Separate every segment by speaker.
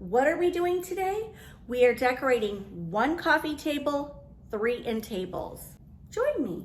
Speaker 1: What are we doing today? We are decorating 1 coffee table, 3 end tables. Join me.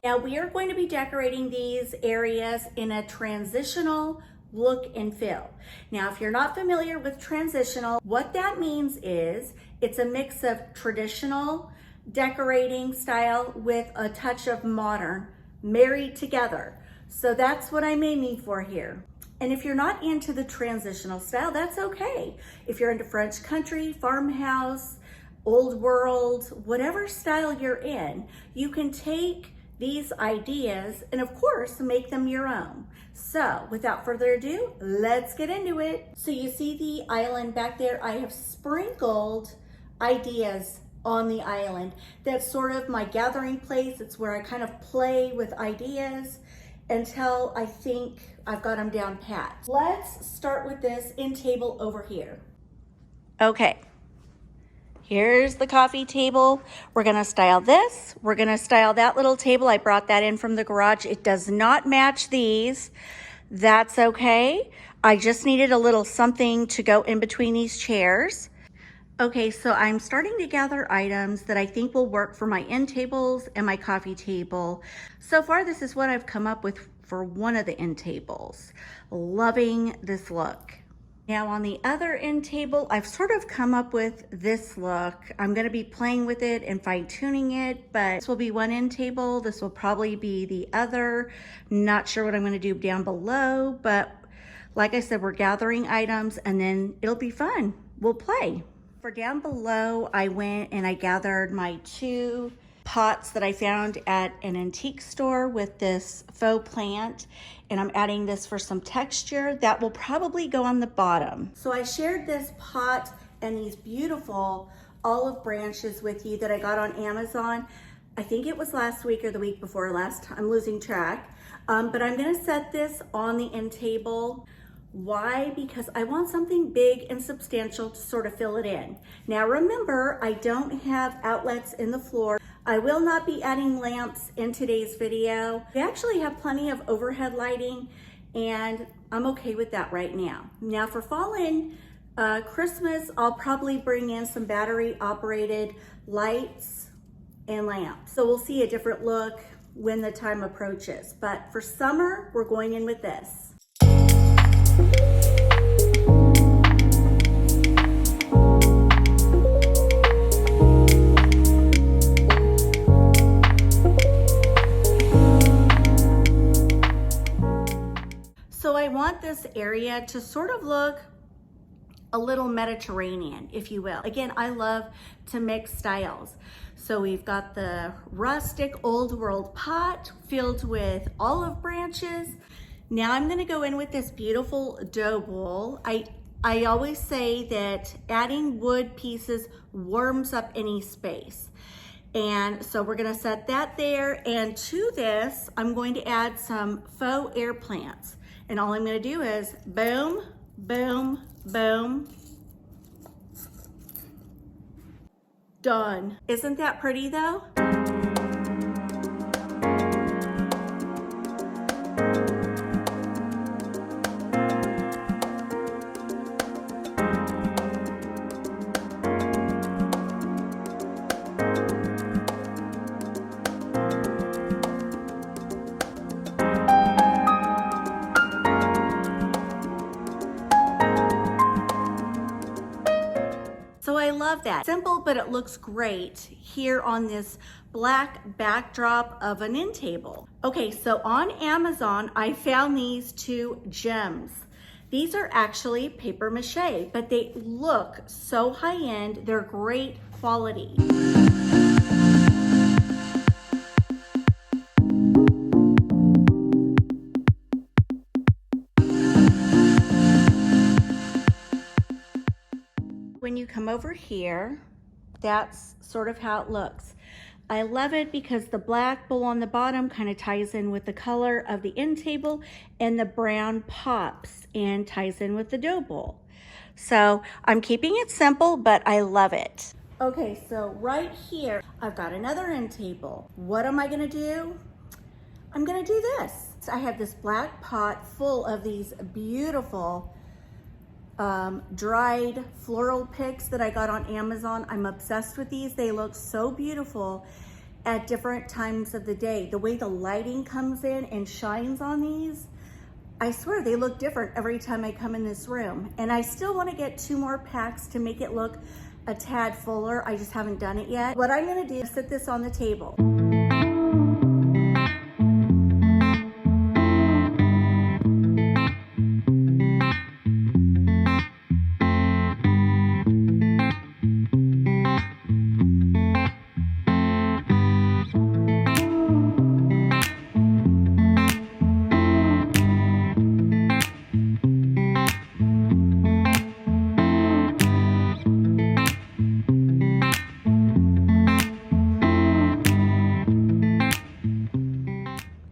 Speaker 1: Now we are going to be decorating these areas in a transitional look and feel. Now, if you're not familiar with transitional, what that means is it's a mix of traditional decorating style with a touch of modern married together. So that's what I'm aiming for here. And if you're not into the transitional style, that's okay. If you're into French country, farmhouse, old world, whatever style you're in, you can take these ideas and of course make them your own. So without further ado, let's get into it. So you see the island back there, I have sprinkled ideas on the island. That's sort of my gathering place. It's where I kind of play with ideas until I think I've got them down pat. Let's start with this end table over here. Okay. Here's the coffee table. We're gonna style this. We're gonna style that little table. I brought that in from the garage. It does not match these. That's okay. I just needed a little something to go in between these chairs. Okay, so I'm starting to gather items that I think will work for my end tables and my coffee table. So far, this is what I've come up with for one of the end tables. Loving this look. Now on the other end table, I've sort of come up with this look. I'm gonna be playing with it and fine tuning it, but this will be one end table. This will probably be the other. Not sure what I'm gonna do down below, but like I said, we're gathering items and then it'll be fun. We'll play. For down below, I went and I gathered my 2 pots that I found at an antique store with this faux plant, and I'm adding this for some texture. That will probably go on the bottom. So I shared this pot and these beautiful olive branches with you that I got on Amazon. I think it was last week or the week before last, I'm losing track. But I'm gonna set this on the end table. Why? Because I want something big and substantial to sort of fill it in. Now remember, I don't have outlets in the floor. I will not be adding lamps in today's video. We actually have plenty of overhead lighting and I'm okay with that right now. Now for fall and Christmas, I'll probably bring in some battery operated lights and lamps. So we'll see a different look when the time approaches. But for summer, we're going in with this. So I want this area to sort of look a little Mediterranean, if you will. Again, I love to mix styles. So we've got the rustic old world pot filled with olive branches. Now I'm gonna go in with this beautiful dough bowl. I always say that adding wood pieces warms up any space. And so we're gonna set that there. And to this, I'm going to add some faux air plants. And all I'm gonna do is boom, boom, boom. Done. Isn't that pretty though? So I love that. Simple, but it looks great here on this black backdrop of an end table. Okay, so on Amazon, I found these 2 gems. These are actually paper mache, but they look so high-end. They're great quality. When you come over here, that's sort of how it looks. I love it because the black bowl on the bottom kind of ties in with the color of the end table and the brown pops and ties in with the dough bowl. So I'm keeping it simple, but I love it. Okay, so right here, I've got another end table. What am I gonna do? I'm gonna do this. So I have this black pot full of these beautiful dried floral picks that I got on Amazon. I'm obsessed with these. They look so beautiful at different times of the day. The way the lighting comes in and shines on these, I swear they look different every time I come in this room. And I still want to get 2 more packs to make it look a tad fuller. I just haven't done it yet. What I'm gonna do is set this on the table.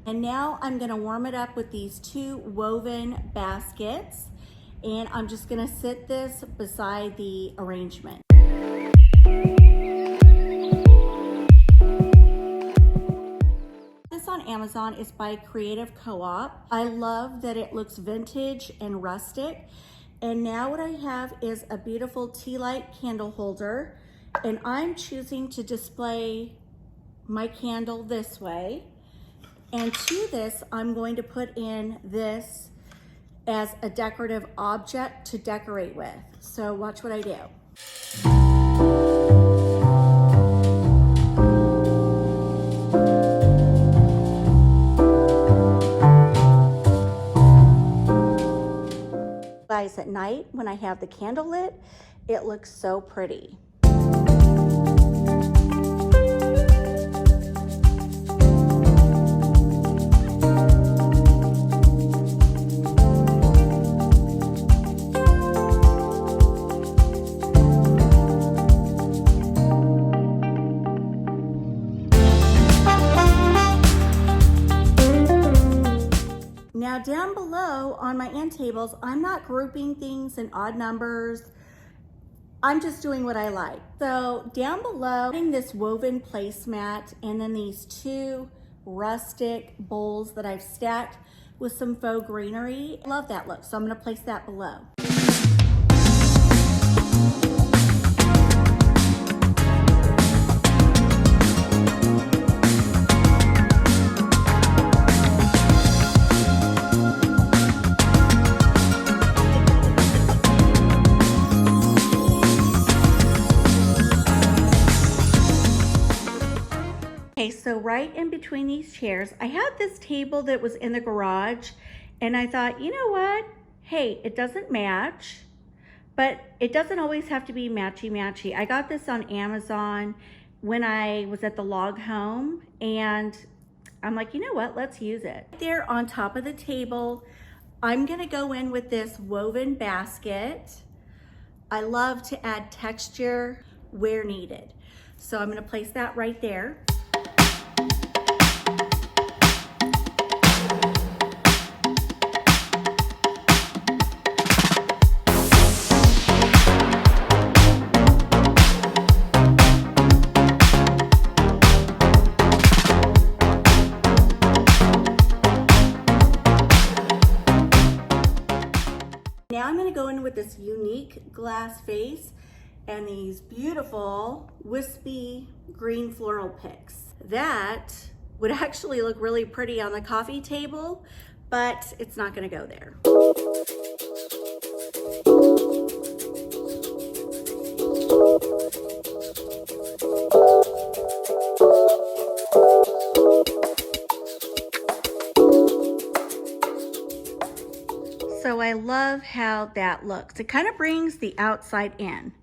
Speaker 1: And now I'm gonna warm it up with these 2 woven baskets, and I'm just gonna sit this beside the arrangement. This on Amazon is by Creative Co-op. I love that it looks vintage and rustic. And now what I have is a beautiful tea light candle holder, and I'm choosing to display my candle this way. And to this, I'm going to put in this as a decorative object to decorate with. So watch what I do. Guys, at night when I have the candle lit, it looks so pretty. Now down below on my end tables, I'm not grouping things in odd numbers. I'm just doing what I like. So down below, having this woven placemat and then these 2 rustic bowls that I've stacked with some faux greenery. I love that look, so I'm gonna place that below. Okay, so right in between these chairs, I had this table that was in the garage, and I thought, you know what? Hey, it doesn't match, but it doesn't always have to be matchy-matchy. I got this on Amazon when I was at the log home, and I'm like, you know what? Let's use it. There on top of the table, I'm gonna go in with this woven basket. I love to add texture where needed. So I'm gonna place that right there. Now I'm going to go in with this unique glass vase and these beautiful wispy green floral picks. That would actually look really pretty on the coffee table, but it's not going to go there. So I love how that looks. It kind of brings the outside in.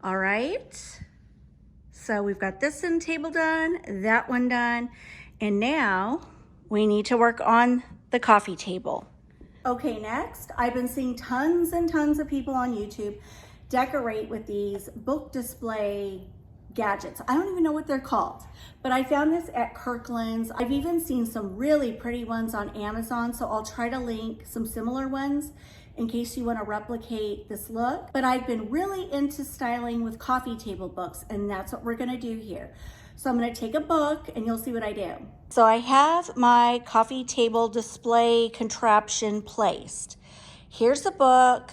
Speaker 1: All right. So we've got this end table done, that one done, and now we need to work on the coffee table. Okay, next, I've been seeing tons and tons of people on YouTube decorate with these book display gadgets. I don't even know what they're called, but I found this at Kirkland's. I've even seen some really pretty ones on Amazon, so I'll try to link some similar ones in case you want to replicate this look. But I've been really into styling with coffee table books, and that's what we're going to do here. So I'm gonna take a book and you'll see what I do. So I have my coffee table display contraption placed. Here's a book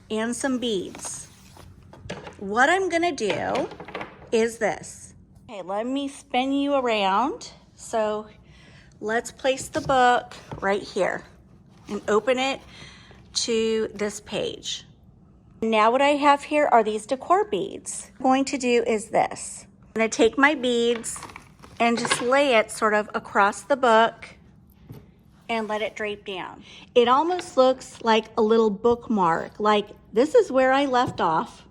Speaker 1: and some beads. What I'm gonna do is this. Okay, let me spin you around. So let's place the book right here and open it to this page. Now what I have here are these decor beads. What I'm going to do is this. I'm gonna take my beads and just lay it sort of across the book and let it drape down. It almost looks like a little bookmark, like this is where I left off.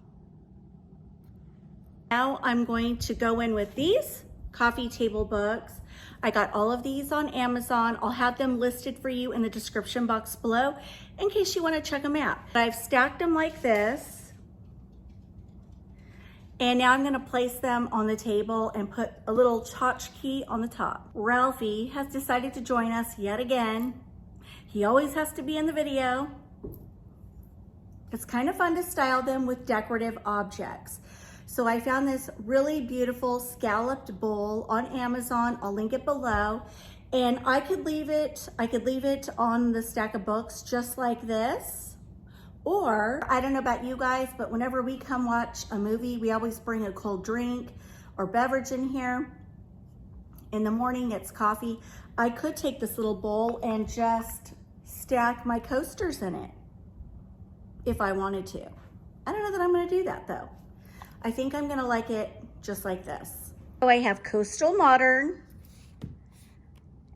Speaker 1: Now I'm going to go in with these coffee table books. I got all of these on Amazon. I'll have them listed for you in the description box below in case you want to check them out. I've stacked them like this. And now I'm gonna place them on the table and put a little tchotchke on the top. Ralphie has decided to join us yet again. He always has to be in the video. It's kind of fun to style them with decorative objects. So I found this really beautiful scalloped bowl on Amazon. I'll link it below. And I could leave it on the stack of books just like this. Or, I don't know about you guys, but whenever we come watch a movie, we always bring a cold drink or beverage in here. In the morning, it's coffee. I could take this little bowl and just stack my coasters in it if I wanted to. I don't know that I'm gonna do that though. I think I'm gonna like it just like this. So I have Coastal Modern,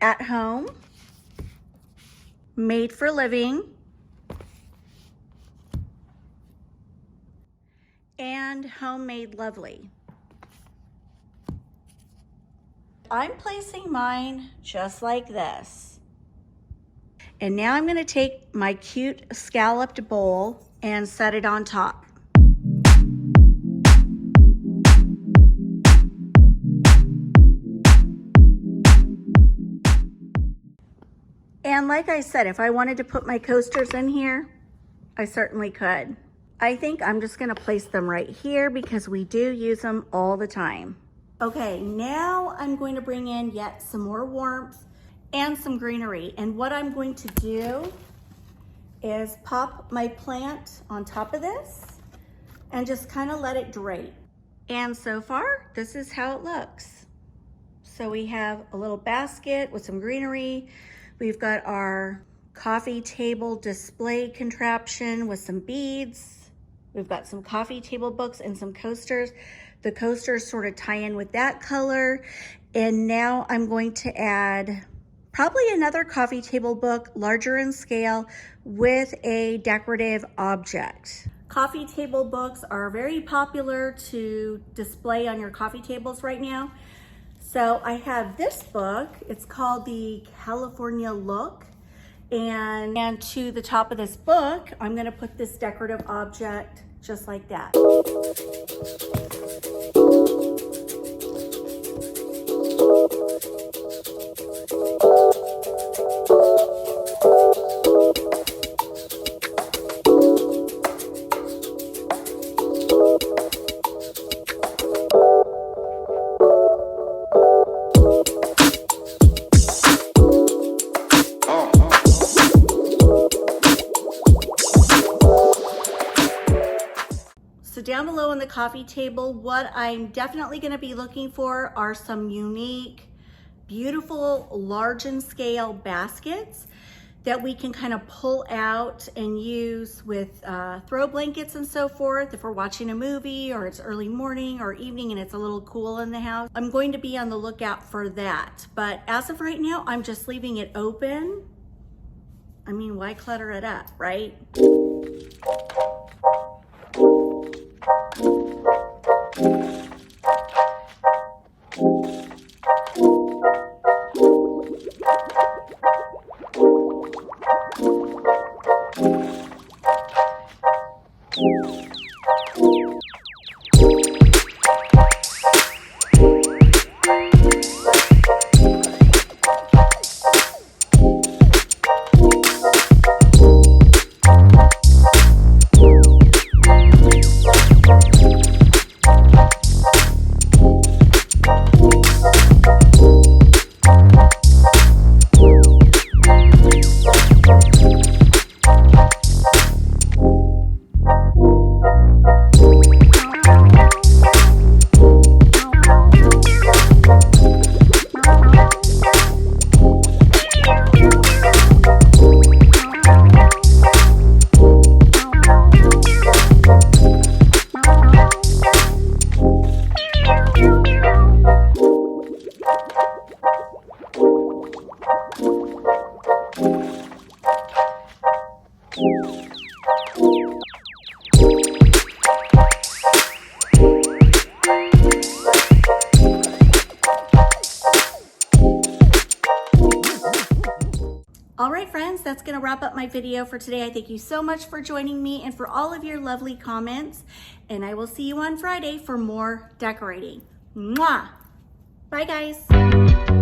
Speaker 1: At Home, Made for Living, and Homemade Lovely. I'm placing mine just like this. And now I'm gonna take my cute scalloped bowl and set it on top. And like I said, if I wanted to put my coasters in here, I certainly could. I think I'm just gonna place them right here because we do use them all the time. Okay, now I'm going to bring in yet some more warmth and some greenery. And what I'm going to do is pop my plant on top of this and just kind of let it drape. And so far, this is how it looks. So we have a little basket with some greenery. We've got our coffee table display contraption with some beads. We've got some coffee table books and some coasters. The coasters sort of tie in with that color. And now I'm going to add probably another coffee table book, larger in scale, with a decorative object. Coffee table books are very popular to display on your coffee tables right now. So I have this book. It's called the California Look. And to the top of this book, I'm gonna put this decorative object just like that. Down below on the coffee table, what I'm definitely going to be looking for are some unique, beautiful, large in scale baskets that we can kind of pull out and use with throw blankets and so forth if we're watching a movie or it's early morning or evening and it's a little cool in the house. I'm going to be on the lookout for that, but as of right now, I'm just leaving it open. I mean, why clutter it up, right? All right, friends, that's gonna wrap up my video for today. I thank you so much for joining me and for all of your lovely comments. And I will see you on Friday for more decorating. Mwah! Bye, guys.